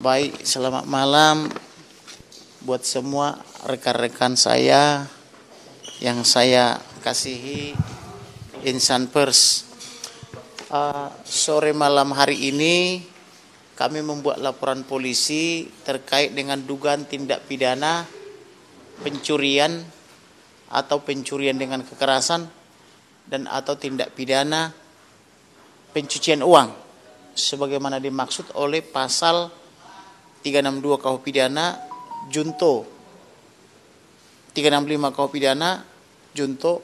Baik, selamat malam buat semua rekan-rekan saya yang saya kasihi, insan pers. Sore malam hari ini kami membuat laporan polisi terkait dengan dugaan tindak pidana pencurian atau pencurian dengan kekerasan dan atau tindak pidana pencucian uang sebagaimana dimaksud oleh pasal 362 KUH pidana junto 365 KUH pidana junto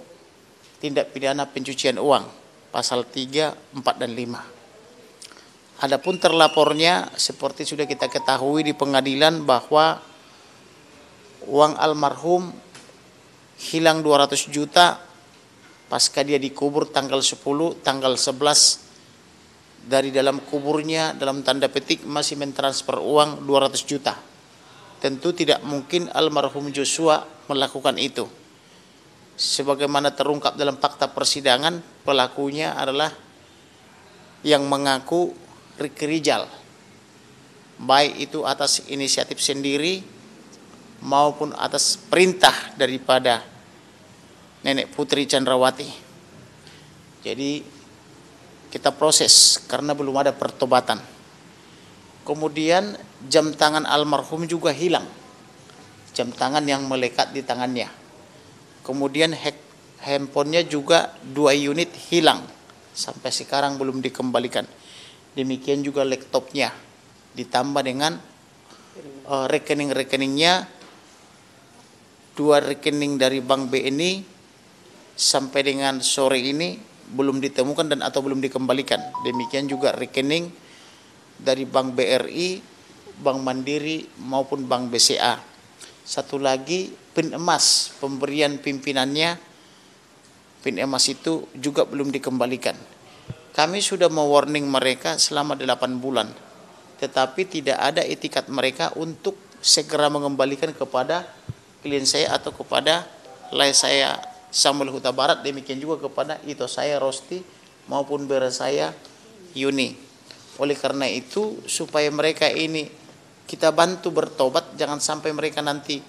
tindak pidana pencucian uang pasal 3, 4 dan 5. Adapun terlapornya seperti sudah kita ketahui di pengadilan bahwa uang almarhum hilang 200 juta pasca dia dikubur tanggal 10, tanggal 11 dari dalam kuburnya dalam tanda petik masih mentransfer uang 200 juta. Tentu tidak mungkin almarhum Joshua melakukan itu. Sebagaimana terungkap dalam fakta persidangan, pelakunya adalah yang mengaku Ricky Rijal. Baik itu atas inisiatif sendiri maupun atas perintah daripada Nenek Putri Chandrawati. Jadi kita proses karena belum ada pertobatan. Kemudian jam tangan almarhum juga hilang. Jam tangan yang melekat di tangannya. Kemudian handphonenya juga 2 unit hilang. Sampai sekarang belum dikembalikan. Demikian juga laptopnya. Ditambah dengan rekening-rekeningnya. 2 rekening dari Bank BNI sampai dengan sore ini belum ditemukan dan atau belum dikembalikan. Demikian juga rekening dari Bank BRI, Bank Mandiri maupun Bank BCA. Satu lagi PIN emas pemberian pimpinannya, PIN emas itu juga belum dikembalikan. Kami sudah mewarning mereka selama 8 bulan. Tetapi tidak ada itikat mereka untuk segera mengembalikan kepada klien saya atau kepada saya Samuel Huta Barat, demikian juga kepada Ito saya Rosti maupun bere saya Yuni. Oleh karena itu supaya mereka ini kita bantu bertobat, jangan sampai mereka nanti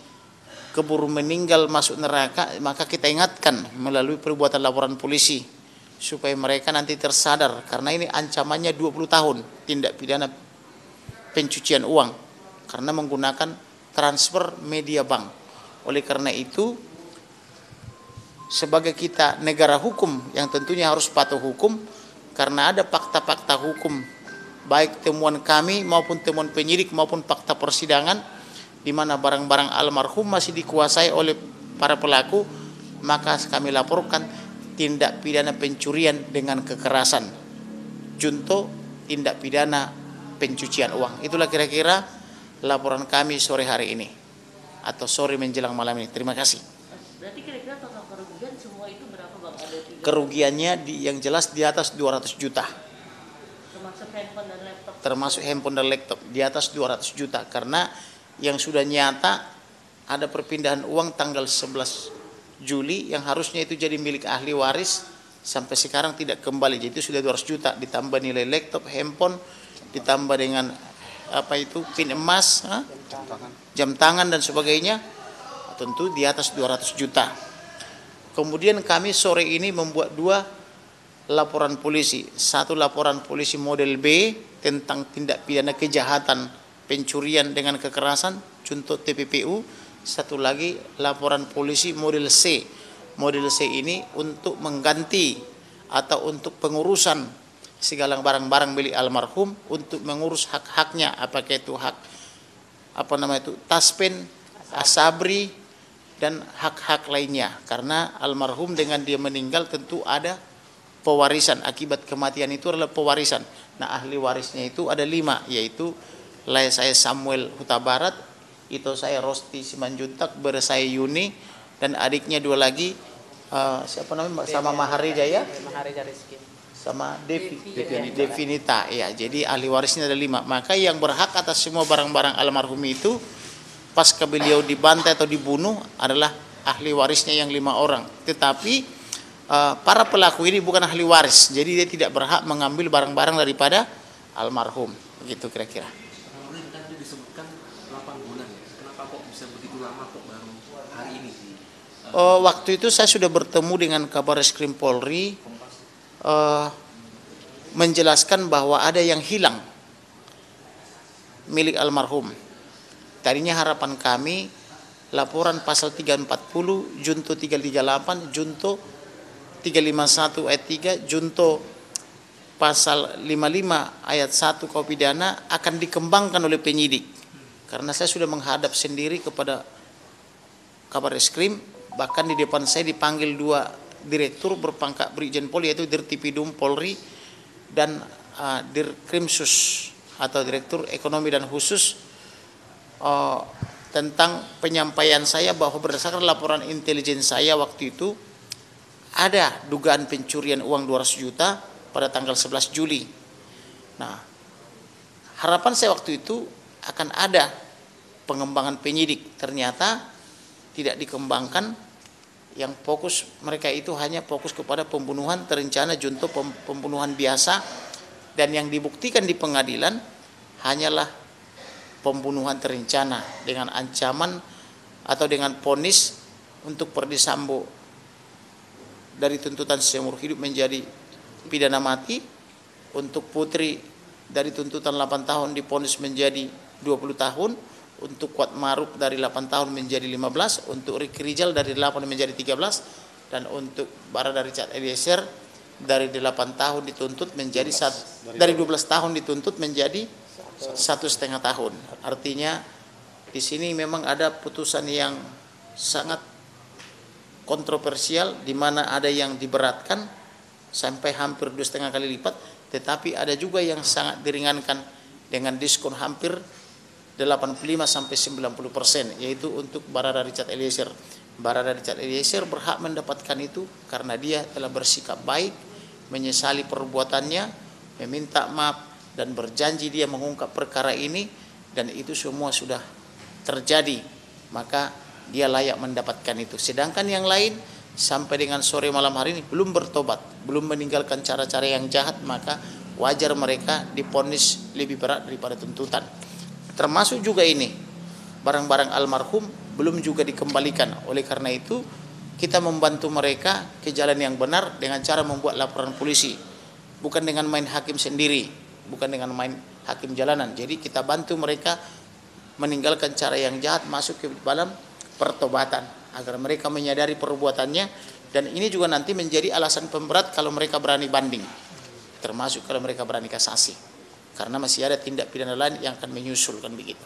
keburu meninggal masuk neraka, maka kita ingatkan melalui perbuatan laporan polisi supaya mereka nanti tersadar karena ini ancamannya 20 tahun tindak pidana pencucian uang karena menggunakan transfer media bank. Oleh karena itu sebagai kita negara hukum yang tentunya harus patuh hukum karena ada fakta-fakta hukum baik temuan kami maupun temuan penyidik maupun fakta persidangan di mana barang-barang almarhum masih dikuasai oleh para pelaku, maka kami laporkan tindak pidana pencurian dengan kekerasan junto tindak pidana pencucian uang. Itulah kira-kira laporan kami sore hari ini atau sore menjelang malam ini. Terima kasih. Berarti kira-kira total kerugian semua itu berapa Bang? Kerugiannya yang jelas di atas 200 juta. Termasuk handphone dan laptop? Termasuk handphone dan laptop di atas 200 juta. Karena yang sudah nyata ada perpindahan uang tanggal 11 Juli yang harusnya itu jadi milik ahli waris. Sampai sekarang tidak kembali. Jadi itu sudah 200 juta. Ditambah nilai laptop, handphone, ditambah dengan PIN emas, jam tangan dan sebagainya. Tentu di atas 200 juta. Kemudian kami sore ini membuat 2 laporan polisi. 1 laporan polisi model B tentang tindak pidana kejahatan pencurian dengan kekerasan junto TPPU. 1 lagi laporan polisi model C. Model C ini untuk mengganti atau untuk pengurusan segala barang-barang milik almarhum untuk mengurus hak-haknya, apakah itu hak taspen, asabri dan hak-hak lainnya. Karena almarhum dengan dia meninggal tentu ada pewarisan, akibat kematian itu adalah pewarisan. Nah ahli warisnya itu ada 5, yaitu saya Samuel Huta Barat, Ito saya Rosti Simanjuntak, bere saya Yuni, dan adiknya 2 lagi siapa namanya sama Mahari Jaya, sama Devinita. Ya, jadi ahli warisnya ada 5. Maka yang berhak atas semua barang-barang almarhum itu pasca beliau dibantai atau dibunuh adalah ahli warisnya yang 5 orang. Tetapi para pelaku ini bukan ahli waris, jadi dia tidak berhak mengambil barang-barang daripada almarhum. Begitu kira-kira. disebutkan 8 bulan. Kenapa kok bisa begitu lama kok baru hari ini? Waktu itu saya sudah bertemu dengan Kabareskrim Polri menjelaskan bahwa ada yang hilang milik almarhum. Tadinya harapan kami laporan pasal 340, Junto 338, Junto 351 ayat 3, Junto pasal 55 ayat 1 KUH pidana akan dikembangkan oleh penyidik. Karena saya sudah menghadap sendiri kepada Kabareskrim, bahkan di depan saya dipanggil 2 direktur berpangkat Brigjen Pol, yaitu Dirtipidum Polri dan Dirkrimsus atau Direktur Ekonomi dan Khusus, tentang penyampaian saya bahwa berdasarkan laporan intelijen saya waktu itu ada dugaan pencurian uang 200 juta pada tanggal 11 Juli. Nah, harapan saya waktu itu akan ada pengembangan penyidik. Ternyata tidak dikembangkan. Yang fokus mereka itu hanya fokus kepada pembunuhan terencana, junto pembunuhan biasa, dan yang dibuktikan di pengadilan hanyalah pembunuhan terencana dengan ancaman atau dengan vonis untuk Perdi Sambo dari tuntutan seumur hidup menjadi pidana mati, untuk Putri dari tuntutan 8 tahun divonis menjadi 20 tahun, untuk Kuat Maruf dari 8 tahun menjadi 15, untuk Ricky Rizal dari 8 menjadi 13, dan untuk Barada Richard Eliezer dari 8 tahun dituntut menjadi dari 12 tahun dituntut menjadi 1,5 tahun. Artinya di sini memang ada putusan yang sangat kontroversial, di mana ada yang diberatkan sampai hampir 2,5 kali lipat, tetapi ada juga yang sangat diringankan dengan diskon hampir 85-90%, yaitu untuk Barada Richard Eliezer. Barada Richard Eliezer berhak mendapatkan itu karena dia telah bersikap baik, menyesali perbuatannya, meminta maaf, dan berjanji dia mengungkap perkara ini, dan itu semua sudah terjadi, maka dia layak mendapatkan itu. Sedangkan yang lain sampai dengan sore malam hari ini belum bertobat, belum meninggalkan cara-cara yang jahat, maka wajar mereka divonis lebih berat daripada tuntutan. Termasuk juga ini, barang-barang almarhum belum juga dikembalikan. Oleh karena itu, kita membantu mereka ke jalan yang benar dengan cara membuat laporan polisi, bukan dengan main hakim sendiri, bukan dengan main hakim jalanan. Jadi kita bantu mereka meninggalkan cara yang jahat, masuk ke dalam pertobatan agar mereka menyadari perbuatannya, dan ini juga nanti menjadi alasan pemberat kalau mereka berani banding, termasuk kalau mereka berani kasasi, karena masih ada tindak pidana lain yang akan menyusul, kan begitu.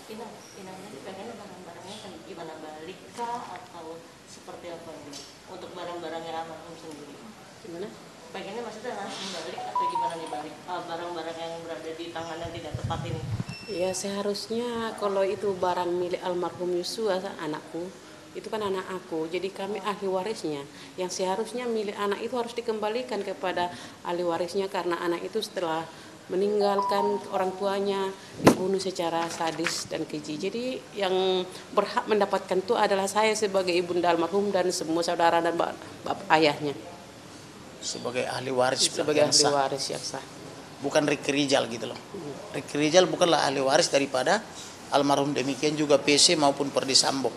Inangnya pengen barang-barangnya kan gimana, balik kah atau seperti apa ini untuk barang-barangnya almarhum sendiri? Gimana? Pengennya maksudnya langsung balik atau gimana nih balik barang-barang yang berada di tangan yang tidak tepat ini? Ya seharusnya kalau itu barang milik almarhum Yosua, anakku, itu kan anak aku, jadi kami ahli warisnya. Yang seharusnya milik anak itu harus dikembalikan kepada ahli warisnya, karena anak itu setelah meninggalkan orang tuanya dibunuh secara sadis dan keji. Jadi yang berhak mendapatkan itu adalah saya sebagai ibunda almarhum dan semua saudara dan ayahnya. Sebagai ahli waris, Sebagai ahli waris yang sah. Bukan Ricky Rizal gitu loh. Ricky Rizal bukanlah ahli waris daripada almarhum, demikian juga PC maupun Perdi Sambo.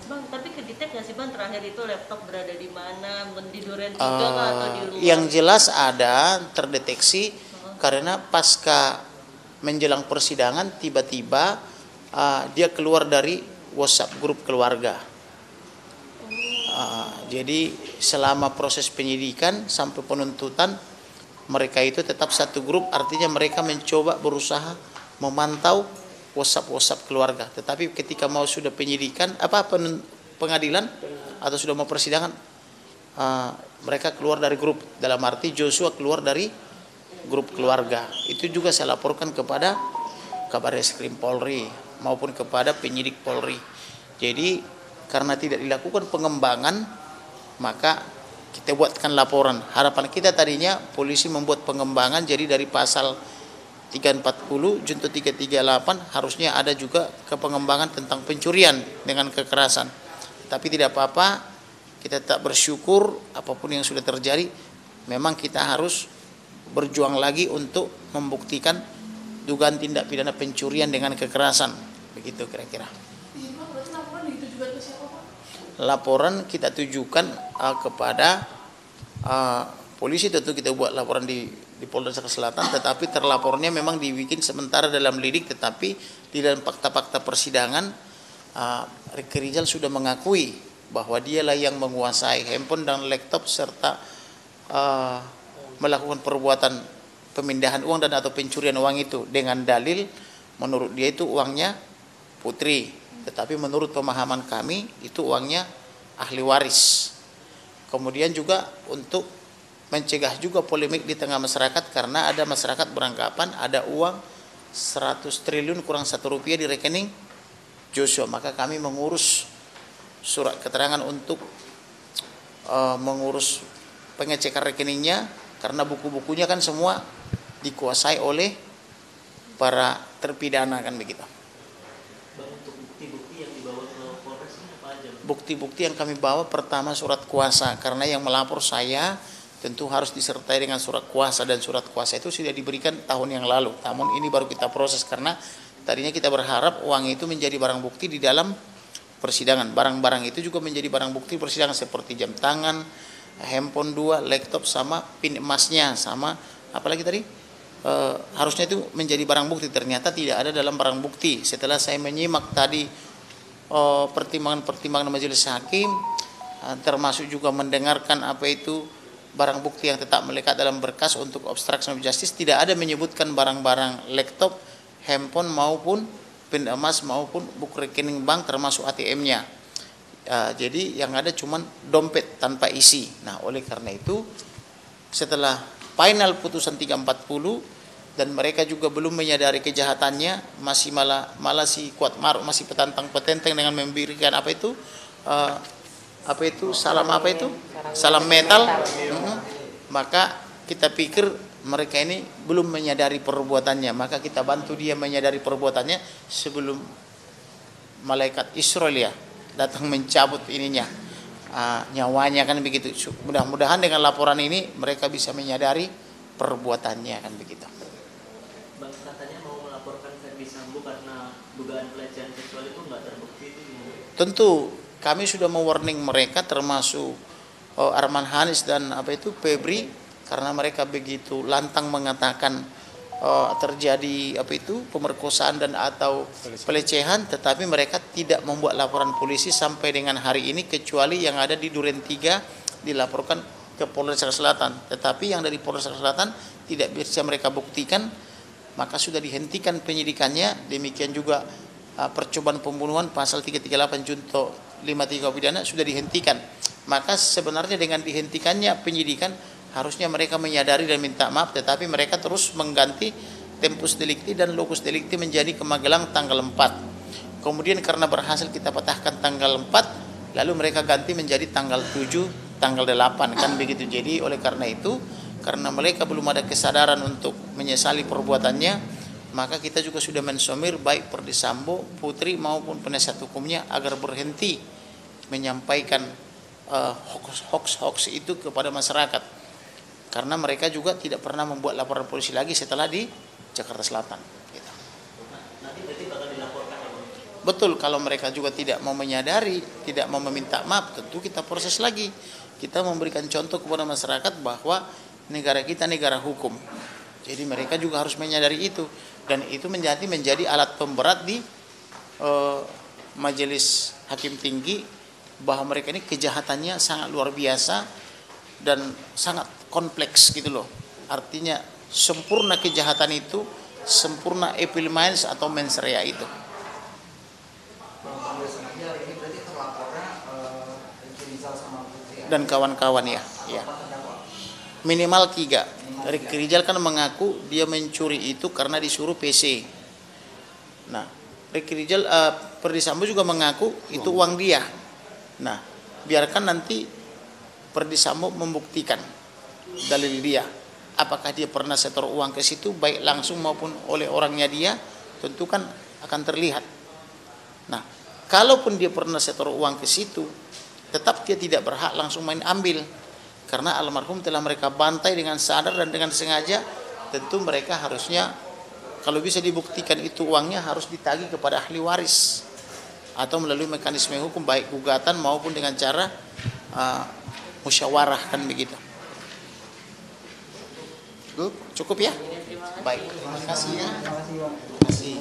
Bang, tapi kedetek nggak sih Bang terakhir itu laptop berada di mana, di duren juga atau di luar? Yang jelas ada terdeteksi karena pasca menjelang persidangan tiba-tiba dia keluar dari WhatsApp grup keluarga. Jadi selama proses penyidikan sampai penuntutan mereka itu tetap satu grup, artinya mereka mencoba berusaha memantau WhatsApp keluarga. Tetapi ketika mau sudah penyidikan pengadilan atau sudah mau persidangan, mereka keluar dari grup, dalam arti Joshua keluar dari grup keluarga. Itu juga saya laporkan kepada Kabareskrim Polri maupun kepada penyidik Polri. Jadi karena tidak dilakukan pengembangan, maka kita buatkan laporan. Harapan kita tadinya polisi membuat pengembangan, jadi dari pasal 340 junto 338 harusnya ada juga kepengembangan tentang pencurian dengan kekerasan. Tapi tidak apa-apa, kita tetap bersyukur apapun yang sudah terjadi. Memang kita harus berjuang lagi untuk membuktikan dugaan tindak pidana pencurian dengan kekerasan. Begitu kira-kira. Laporan kita tujukan kepada polisi, tentu kita buat laporan di Polres Jakarta Selatan, tetapi terlapornya memang dibikin sementara dalam lidik, tetapi di dalam fakta-fakta persidangan Ricky Rizal sudah mengakui bahwa dialah yang menguasai handphone dan laptop serta melakukan perbuatan pemindahan uang dan atau pencurian uang itu dengan dalil menurut dia itu uangnya Putri, tetapi menurut pemahaman kami itu uangnya ahli waris. Kemudian juga untuk mencegah juga polemik di tengah masyarakat, karena ada masyarakat beranggapan ada uang 100 triliun kurang 1 rupiah di rekening Joshua, maka kami mengurus surat keterangan untuk mengurus pengecekan rekeningnya, karena buku-bukunya kan semua dikuasai oleh para terpidana kan begitu. Untuk bukti-bukti yang dibawa ke Polres ini apa aja? Bukti-bukti yang kami bawa pertama surat kuasa, karena yang melapor saya tentu harus disertai dengan surat kuasa, dan surat kuasa itu sudah diberikan tahun yang lalu. Namun ini baru kita proses karena tadinya kita berharap uang itu menjadi barang bukti di dalam persidangan. Barang-barang itu juga menjadi barang bukti persidangan seperti jam tangan, handphone 2, laptop sama pin emasnya, sama apalagi tadi harusnya itu menjadi barang bukti. Ternyata tidak ada dalam barang bukti. Setelah saya menyimak tadi pertimbangan-pertimbangan majelis hakim, termasuk juga mendengarkan apa itu barang bukti yang tetap melekat dalam berkas untuk obstruction of justice, tidak ada menyebutkan barang-barang laptop, handphone maupun pin emas maupun buku rekening bank termasuk ATM-nya. Jadi yang ada cuman dompet tanpa isi. Nah, oleh karena itu setelah final putusan 340 dan mereka juga belum menyadari kejahatannya, masih malah si Kuat Maruf masih petantang-petenteng dengan memberikan salam metal. Maka kita pikir mereka ini belum menyadari perbuatannya, maka kita bantu dia menyadari perbuatannya sebelum malaikat Israel datang mencabut nyawanya kan begitu. Mudah-mudahan dengan laporan ini mereka bisa menyadari perbuatannya kan begitu. Bang, katanya mau melaporkan Ferdy Sambo karena dugaan pelecehan seksual itu nggak terbukti, itu gimana? Tentu kami sudah mewarning mereka, termasuk Arman Hanis dan Febri, karena mereka begitu lantang mengatakan terjadi pemerkosaan dan atau pelecehan, tetapi mereka tidak membuat laporan polisi sampai dengan hari ini, kecuali yang ada di Duren 3 dilaporkan ke Polres Jakarta Selatan. Tetapi yang dari Polres Jakarta Selatan tidak bisa mereka buktikan, maka sudah dihentikan penyidikannya. Demikian juga percobaan pembunuhan pasal 338 junto 53 pidana sudah dihentikan. Maka sebenarnya dengan dihentikannya penyidikan, harusnya mereka menyadari dan minta maaf, tetapi mereka terus mengganti tempus delicti dan locus delicti menjadi ke Magelang tanggal 4. Kemudian karena berhasil kita patahkan tanggal 4, lalu mereka ganti menjadi tanggal 7, tanggal 8 kan begitu. Jadi oleh karena itu, karena mereka belum ada kesadaran untuk menyesali perbuatannya, maka kita juga sudah mensomir baik Ferdy Sambo, Putri maupun penasihat hukumnya agar berhenti menyampaikan hoax itu kepada masyarakat, karena mereka juga tidak pernah membuat laporan polisi lagi setelah di Jakarta Selatan gitu. Nanti berarti bakal dilaporkan ya, Bang? Betul, kalau mereka juga tidak mau menyadari, tidak mau meminta maaf, tentu kita proses lagi. Kita memberikan contoh kepada masyarakat bahwa negara kita negara hukum. Jadi mereka juga harus menyadari itu, dan itu menjadi alat pemberat di majelis hakim tinggi, bahwa mereka ini kejahatannya sangat luar biasa dan sangat kompleks gitu loh. Artinya sempurna kejahatan itu, sempurna evil minds atau mens rea itu. Dan kawan-kawan ya. Minimal 3. Ricky Rizal kan mengaku dia mencuri itu karena disuruh PC. Nah, Ricky Rizal, Ferdy Sambo juga mengaku itu uang dia. Nah, biarkan nanti Ferdy Sambo membuktikan dalil dia. Apakah dia pernah setor uang ke situ, baik langsung maupun oleh orangnya dia, tentu kan akan terlihat. Nah, kalaupun dia pernah setor uang ke situ, tetap dia tidak berhak langsung main ambil. Karena almarhum telah mereka bantai dengan sadar dan dengan sengaja, tentu mereka harusnya Kalau bisa dibuktikan itu uangnya harus ditagih kepada ahli waris atau melalui mekanisme hukum baik gugatan maupun dengan cara musyawarah kan begitu. Cukup ya? Baik, terima kasih ya. Terima kasih.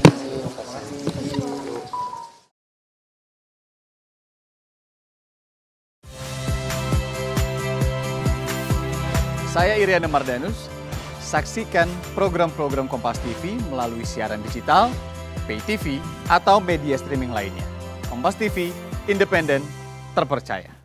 Saya Iriana Mardanus. Saksikan program-program Kompas TV melalui siaran digital, pay TV, atau media streaming lainnya. Kompas TV, independen, terpercaya.